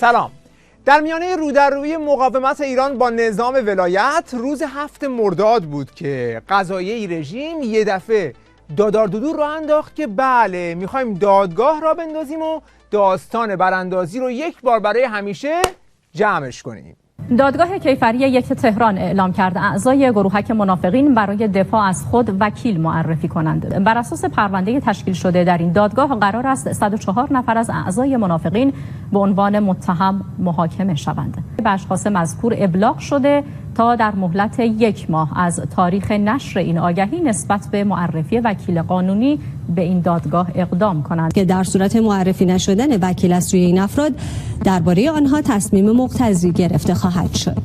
سلام. در میانه رودرروی مقاومت ایران با نظام ولایت روز 7 مرداد بود که قضاییه رژیم یه دفعه داداردودور را انداخت که بله میخوایم دادگاه را بندازیم و داستان براندازی رو یک بار برای همیشه جمعش کنیم. دادگاه کیفری یک تهران اعلام کرد اعضای گروهک منافقین برای دفاع از خود وکیل معرفی کنند. بر اساس پرونده تشکیل شده در این دادگاه قرار است 104 نفر از اعضای منافقین به عنوان متهم محاکمه شوند. به اشخاص مذکور ابلاغ شده تا در مهلت 1 ماه از تاریخ نشر این آگهی نسبت به معرفی وکیل قانونی به این دادگاه اقدام کنند که در صورت معرفی نشدن وکیل از سوی این افراد درباره آنها تصمیم مقتضی گرفته خواهد شد.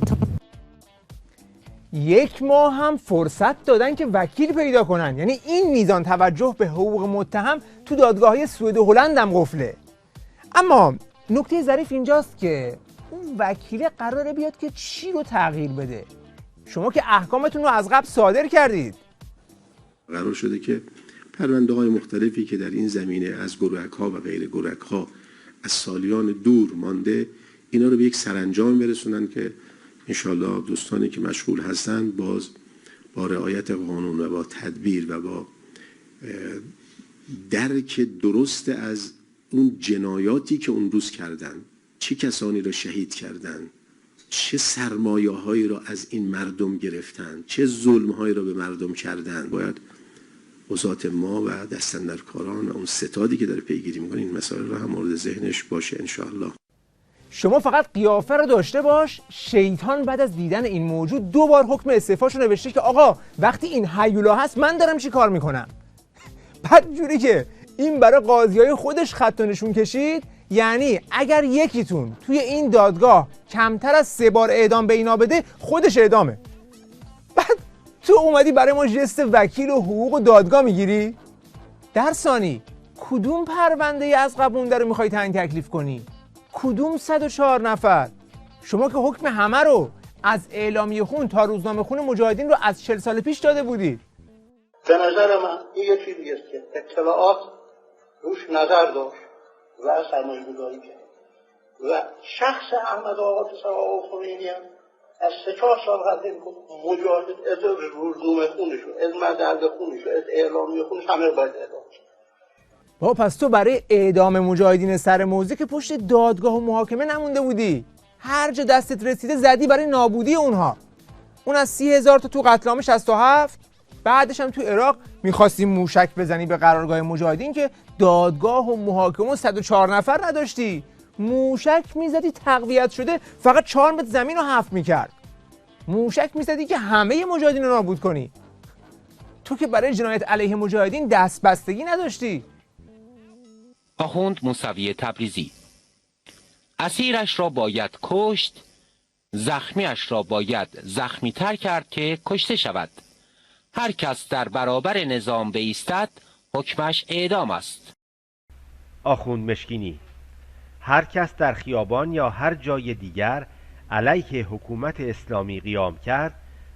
1 ماه هم فرصت دادن که وکیل پیدا کنن. یعنی این میزان توجه به حقوق متهم تو دادگاه‌های سوئد و هلند هم قفله. اما نکته ظریف اینجاست که اون وکیل قراره بیاد که چی رو تغییر بده؟ شما که احکامتون رو از قبل صادر کردید. قرار شده که پرونده‌های مختلفی که در این زمینه از گروهک‌ها و غیر گروهک‌ها از سالیان دور مانده، اینا رو به یک سرانجام برسونن که انشالله دوستانی که مشغول هستن باز با رعایت قانون و با تدبیر و با درک درست از اون جنایاتی که اون روز کردن، چه کسانی را شهید کردن، چه سرمایه‌هایی را از این مردم گرفتن، چه ظلم‌هایی را به مردم کردن، باید قضات ما و دستاندرکاران و اون ستادی که داره پیگیری میکنه این مسائل رو هم مورد ذهنش باشه انشاءالله. شما فقط قیافه رو داشته باش. شیطان بعد از دیدن این موجود 2 بار حکم استعفاشو نوشته که آقا وقتی این هیولا هست من دارم چی کار میکنم. بعد جوری که این برای قاضیای خودش خط و نشون کشید، یعنی اگر یکیتون توی این دادگاه کمتر از 3 بار اعدام به اینا بده خودش اعدامه. بعد تو اومدی برای ما ژست وکیل و حقوق و دادگاه میگیری؟ در ثانی کدوم پرونده از قبونده رو میخوای تعیین تکلیف کنی؟ کدوم 104 نفر؟ شما که حکم همه رو از اعلامیه خون تا روزنامه خون مجاهدین رو از 40 سال پیش داده بودید. به نظر من این یه چیزی است که اطلاعات روش نظر داشت و سرمایه‌گذاری کرد و شخص احمد آقا پسر خمینی هم از 3-4 سال قبل مجاهد از روزنامه خونشو، از مدرد خونشو، از اعلامیه خونش همه باید اعدام شد. با پس تو برای اعدام مجاهدین سر موزه که پشت دادگاه و محاکمه نمونده بودی، هر جا دستت رسیده زدی برای نابودی اونها. اون از 30,000 تا تو قتل عام 67، بعدش هم تو عراق می‌خواستی موشک بزنی به قرارگاه مجاهدین که دادگاه و محاکمه و 104 نفر نداشتی. موشک میزدی تقویت شده فقط 4 متر زمین رو حفر میکرد. موشک میزدی که همه مجاهدین رو نابود کنی. تو که برای جنایت علیه مجاهدین دست بستگی نداشتی. آخوند موسوی تبریزی: اسیرش را باید کشت، زخمیش را باید زخمی تر کرد که کشته شود. هر کس در برابر نظام بایستد حکمش اعدام است. آخوند مشکینی: هر کس در خیابان یا هر جای دیگر علیه حکومت اسلامی قیام کرد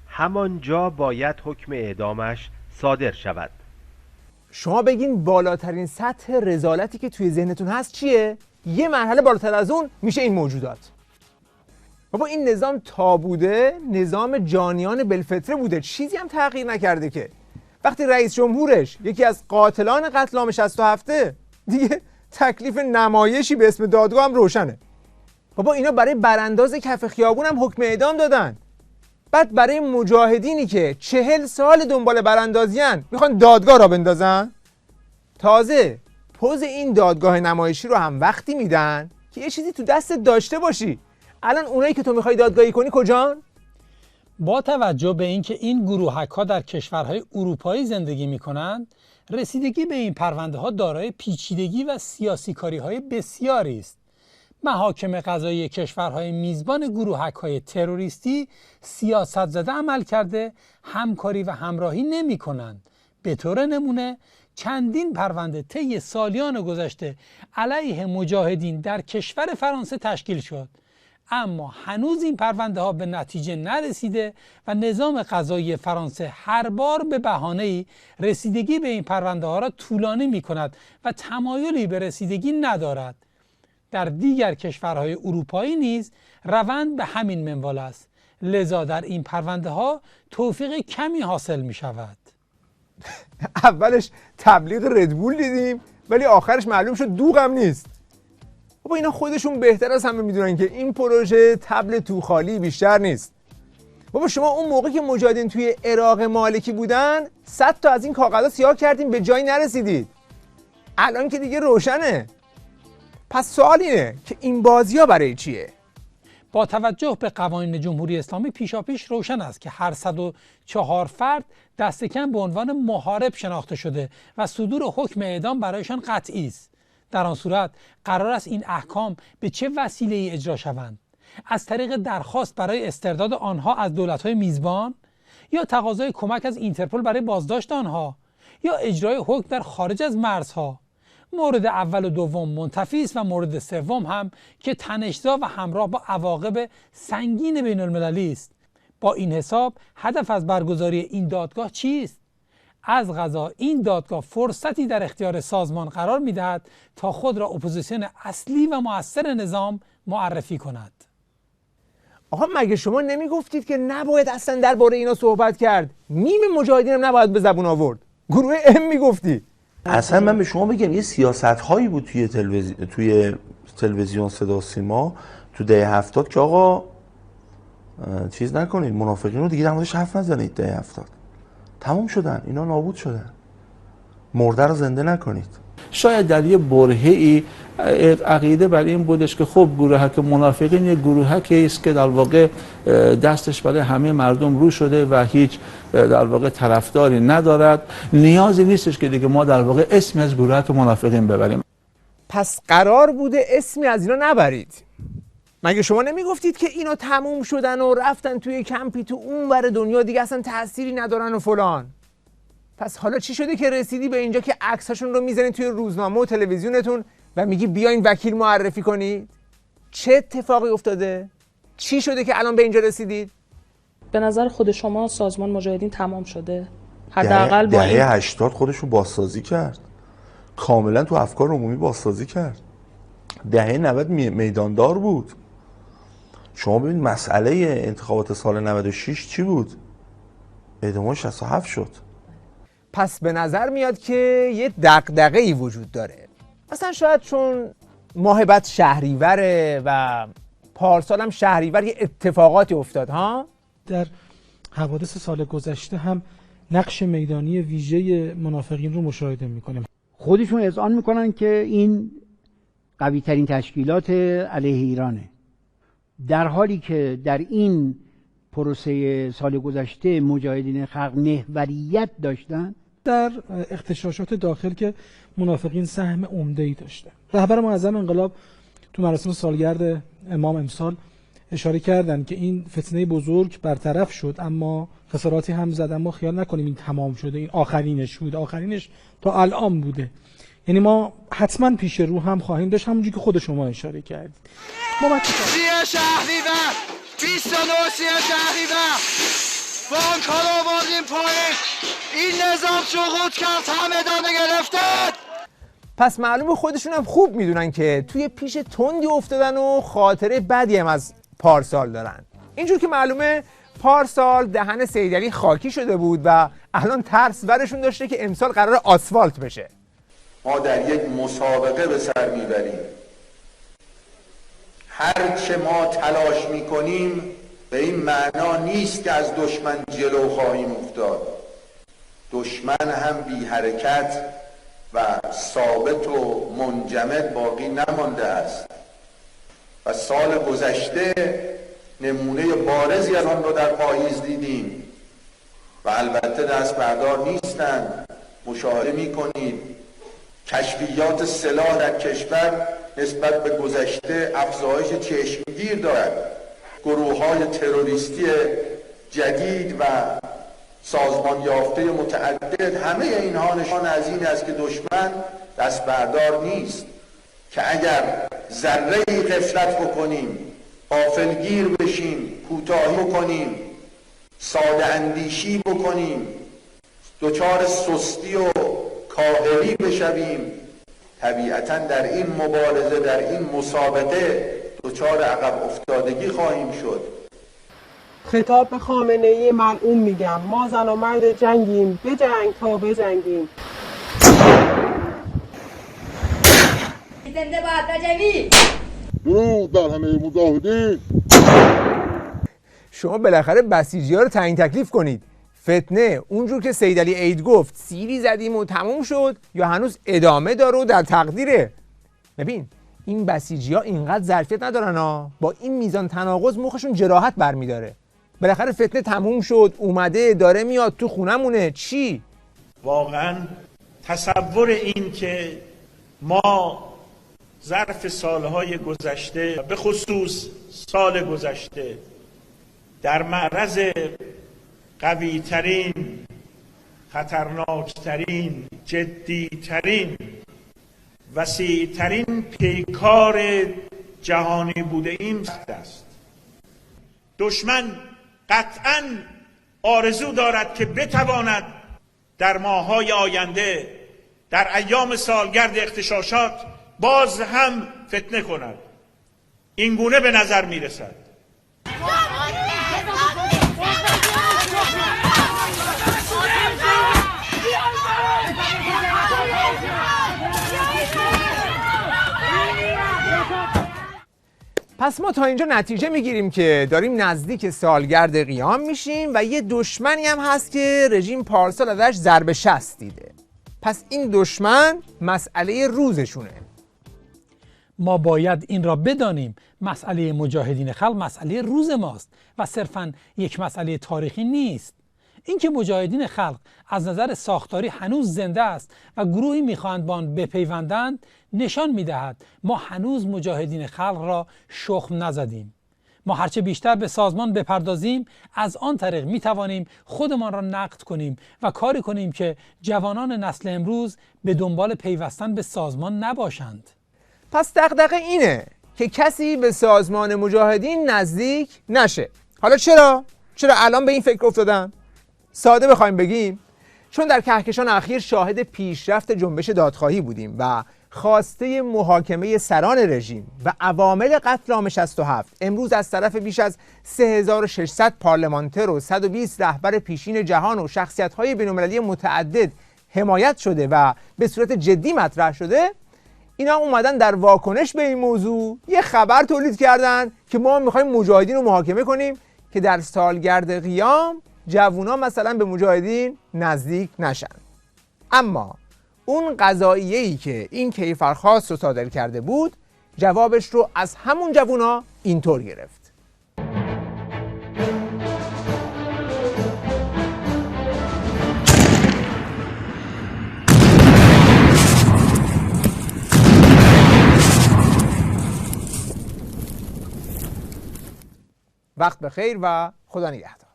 همانجا باید حکم اعدامش صادر شود. شما بگین بالاترین سطح رذالتی که توی ذهنتون هست چیه؟ یه مرحله بالاتر از اون میشه این موجودات. بابا این نظام تا بوده نظام جانیان بالفطره بوده، چیزی هم تغییر نکرده که. وقتی رئیس جمهورش یکی از قاتلان قتل عام 67 دیگه تکلیف نمایشی به اسم دادگاه هم روشنه. بابا اینا برای برانداز کف خیابون هم حکم اعدام دادن. بعد برای مجاهدینی که 40 سال دنبال براندازیان میخوان دادگاه را بندازن. تازه پوز این دادگاه نمایشی رو هم وقتی میدن که یه چیزی تو دستت داشته باشی. الان اونایی که تو میخوای دادگاهی کنی کجان؟ با توجه به اینکه این گروهک‌ها در کشورهای اروپایی زندگی میکنند، رسیدگی به این پرونده ها دارای پیچیدگی و سیاسی کاری های بسیاری است. محاکم قضایی کشورهای میزبان گروهک‌های تروریستی سیاست زده عمل کرده، همکاری و همراهی نمی کنند. به طور نمونه چندین پرونده طی سالیان گذشته علیه مجاهدین در کشور فرانسه تشکیل شد، اما هنوز این پرونده ها به نتیجه نرسیده و نظام قضایی فرانسه هر بار به بهانه‌ای رسیدگی به این پرونده ها را طولانی می کند و تمایلی به رسیدگی ندارد. در دیگر کشورهای اروپایی نیز روند به همین منوال است. لذا در این پرونده ها توفیق کمی حاصل می شود. اولش تبلیغ ردبول دیدیم ولی آخرش معلوم شد دوغم نیست. بابا اینا خودشون بهتر از همه میدونن که این پروژه طبل تو خالی بیشتر نیست. بابا شما اون موقع که مجاهدین توی عراق مالکی بودن 100 تا از این کاغذها سیاه کردیم به جایی نرسیدید. الان که دیگه روشنه. پس سوال اینه که این بازی‌ها برای چیه؟ با توجه به قوانین جمهوری اسلامی پیشاپیش روشن است که هر 104 فرد دست کم به عنوان محارب شناخته شده و صدور حکم اعدام برایشان قطعی است. در آن صورت قرار است این احکام به چه وسیله‌ای اجرا شوند؟ از طریق درخواست برای استرداد آنها از دولت‌های میزبان، یا تقاضای کمک از اینترپل برای بازداشت آنها، یا اجرای حکم در خارج از مرزها؟ مورد اول و دوم منتفی است و مورد سوم هم که تنش‌زا و همراه با عواقب سنگین بین المللی است. با این حساب هدف از برگزاری این دادگاه چیست؟ از قضا این دادگاه فرصتی در اختیار سازمان قرار می‌دهد تا خود را اپوزیسیون اصلی و مؤثر نظام معرفی کند. آقا مگه شما نمیگفتید که نباید اصلا درباره اینا صحبت کرد؟ میم مجاهدین هم نباید به زبون آورد. گروه ام میگفتی. اصلا من به شما بگم یه سیاست هایی بود توی تلویزیون صدا و سیما تو دهه 70 که آقا چیز نکنید، منافقین رو دیگه در موردش حرف نزنید. دهه 70 تمام شدن، اینا نابود شدن، مرده رو زنده نکنید. شاید در یه برهه‌ای عقیده بر این بودش که خب گروهک منافقین یک گروهکی است که در واقع دستش برای همه مردم رو شده و هیچ در واقع طرفداری ندارد، نیازی نیستش که دیگه ما در واقع اسمی از گروهک منافقین ببریم. پس قرار بوده اسمی از اینا نبرید. مگه شما نمیگفتید که اینا تموم شدن و رفتن توی کمپی تو اون ور دنیا، دیگه اصلا تأثیری ندارن و فلان؟ پس حالا چی شده که رسیدی به اینجا که عکساشون رو میزنید توی روزنامه و تلویزیونتون و میگی بیاین وکیل معرفی کنید؟ چه اتفاقی افتاده؟ چی شده که الان به اینجا رسیدید؟ به نظر خود شما سازمان مجاهدین تمام شده؟ حداقل با دهه 80 خودش رو بازسازی کرد، کاملا تو افکار عمومی بازسازی کرد. دهه 90 میداندار بود. شما ببین مسئله انتخابات سال 96 چی بود؟ اعدام 67 شد. پس به نظر میاد که یه دغدغه‌ای وجود داره. مثلا شاید چون ماه بعد شهریوره و پارسال هم شهریور یه اتفاقاتی افتاد ها؟ در حوادث سال گذشته هم نقش میدانی ویژه منافقین رو مشاهده میکنیم. خودشون اذعان میکنن که این قوی ترین تشکیلات علیه ایرانه، در حالی که در این پروسه سال گذشته مجاهدین خلق محوریت داشتن. در اغتشاشات داخل که منافقین سهم عمده‌ای داشتن. رهبر معظم انقلاب تو مراسم سالگرد امام امسال اشاره کردن که این فتنه بزرگ برطرف شد، اما خساراتی هم زد، اما خیال نکنیم این تمام شده، این آخرینش بود، آخرینش تا الان بوده. یعنی ما حتما پیش رو هم خواهیم داشت، همونجوری که خود شما اشاره کردید. ما باید شهریور 29 شهریور بانک ها رو آوردیم پایین، این نظام سقوط کرد، هم ادامه گرفته. پس معلومه خودشون هم خوب میدونن که توی پیش تندی افتادن و خاطره بدی هم از پارسال دارن. اینجور که معلومه پارسال دهن سیدعلی خاکی شده بود و الان ترس برشون داشته که امسال قرار آسفالت بشه. ما در یک مسابقه به سر میبریم. هر چه ما تلاش میکنیم به این معنا نیست که از دشمن جلو خواهیم افتاد. دشمن هم بی حرکت و ثابت و منجمد باقی نمانده است و سال گذشته نمونه بارزی از آن رو در پاییز دیدیم و البته دست بردار نیستند. مشاهده میکنید کشفیات سلاح در کشور نسبت به گذشته افزایش چشمگیر دارد. گروه‌های تروریستی جدید و سازمان یافته متعدد، همه اینها نشان از این است که دشمن دست بردار نیست، که اگر ذره‌ای غفلت بکنیم، غافلگیر بشیم، کوتاهی بکنیم، ساده اندیشی بکنیم، دچار سستی و کاهلی بشویم، طبیعتا در این مبارزه، در این مسابقه دچار عقب افتادگی خواهیم شد. خطاب به خامنه‌ای ملعون میگم، ما زن و مرد جنگیم، بجنگ تا بجنگیم. زنده باد رجوی. درود بر همه مجاهدین. شما بالاخره بسیجی‌ها رو تعیین تکلیف کنید. فتنه اونجور که سید علی عید گفت سیری زدیم و تموم شد، یا هنوز ادامه داره و در تقدیره؟ ببین این بسیجی‌ها اینقدر ظرفیت ندارن ها، با این میزان تناقض مخشون جراحت برمیداره. بالاخره فتنه تموم شد، اومده داره میاد تو خونمونه، چی؟ واقعا تصور این که ما ظرف سالهای گذشته، به خصوص سال گذشته، در معرض قوی‌ترین، خطرناکترین، جدیترین، وسیعترین پیکار جهانی بوده ایم است. دشمن قطعاً آرزو دارد که بتواند در ماه‌های آینده، در ایام سالگرد اغتشاشات باز هم فتنه کند. این گونه به نظر می رسد. پس ما تا اینجا نتیجه میگیریم که داریم نزدیک سالگرد قیام میشیم و یه دشمنی هم هست که رژیم پارسال ازش ضرب 60 دیده. پس این دشمن مسئله روزشونه. ما باید این را بدانیم، مسئله مجاهدین خلق مسئله روز ماست و صرفاً یک مسئله تاریخی نیست. اینکه مجاهدین خلق از نظر ساختاری هنوز زنده است و گروهی میخواهند با آن بپیوندند نشان میدهد ما هنوز مجاهدین خلق را شخم نزدیم. ما هرچه بیشتر به سازمان بپردازیم، از آن طریق میتوانیم خودمان را نقد کنیم و کاری کنیم که جوانان نسل امروز به دنبال پیوستن به سازمان نباشند. پس دغدغه اینه که کسی به سازمان مجاهدین نزدیک نشه. حالا چرا الان به این فکر افتادن؟ ساده بخوایم بگیم چون در کهکشان اخیر شاهد پیشرفت جنبش دادخواهی بودیم و خواسته محاکمه سران رژیم و عوامل قتل عام 67 امروز از طرف بیش از 3600 پارلمانتر و 120 رهبر پیشین جهان و شخصیت‌های بین‌المللی متعدد حمایت شده و به صورت جدی مطرح شده. اینا اومدن در واکنش به این موضوع یه خبر تولید کردن که ما می‌خوایم مجاهدین رو محاکمه کنیم که در سالگرد قیام جوونا مثلا به مجاهدین نزدیک نشن. اما اون قضاییه‌ای که این کیفرخواست رو صادر کرده بود جوابش رو از همون جوونا اینطور گرفت: وقت بخیر و خدا نگهدار.